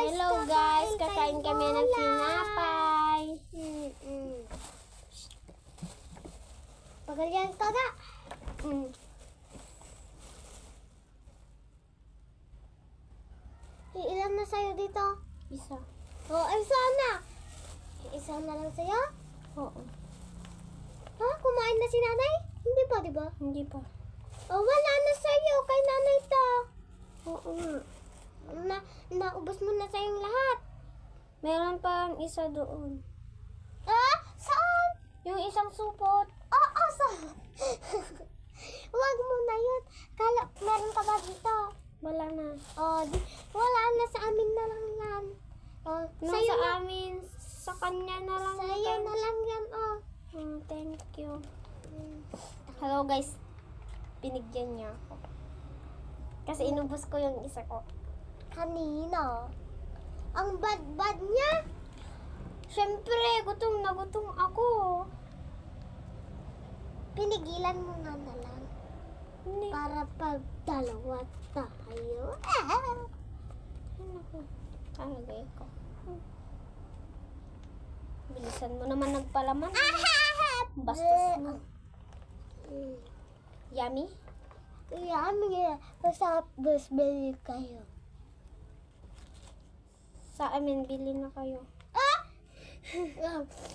Hello guys, kakain kami ng tinapay. Pagalian ka na. Ilan na sa'yo dito? Isa. Oh, isa na. Isa na lang sa'yo? Oo. Ha? Kumain na si nanay? Hindi pa, di ba? Hindi pa. Oh, wala na sa'yo. Kay nanay to. Oo nga. Naubos mo na sa'yong lahat. Meron pa ang isa doon. Ah? Saan? Yung isang supot. Oo, saan? Huwag mo na yun. Kala, meron ka ba dito? Wala na. Oh, wala na sa amin na lang yan. Oh, Nung sa'yo sa na. amin, sa kanya na lang. Sa'yo na lang yan, oh. Thank you. Hello guys. Binigyan niya ako. Kasi inubos ko yung isa ko. Kanina. Ang bad-bad niya. Siyempre, gutom na gutom ako. Pinigilan mo nga na lang. Hindi. Para pag dalawa tayo. Kalagay ko. Bilisan mo naman nagpalaman. Bastos mo. Yummy? Yummy. Basta bili kayo. Sa amin, bili na kayo.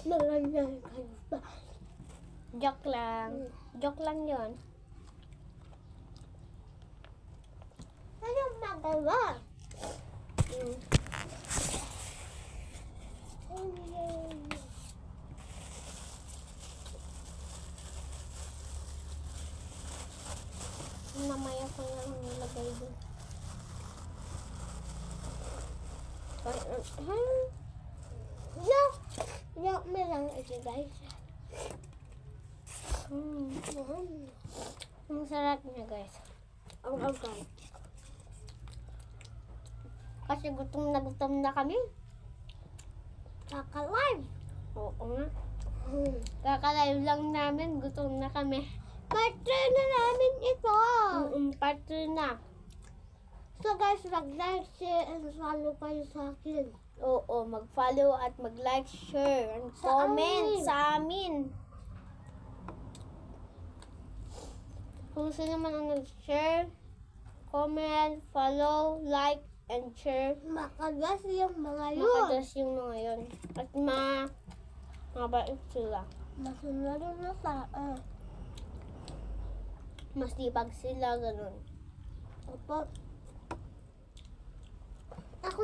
Malanyan kayo ba? Joke lang. Joke lang yon. Anong magawa? Mamaya ko na lang nilagay doon. Yak mo lang ito, guys. Ang sarap niya, guys. Ang agay. Kasi gutom na kami. Kaka-live. Oo nga. Kakalive lang namin, gutom na kami. Part 2 na namin ito. Part 2 na. So guys, mag-like, share, and follow kayo sa akin. Oo, mag-follow at mag-like, share, and comment sa amin. Kung sino man ang nag-share, comment, follow, like, and share. Makagas yung mga yun. Makadas yung mga yon. At mabait sila. Masunod na sa Mas dipag sila, ganun. Opo. Ako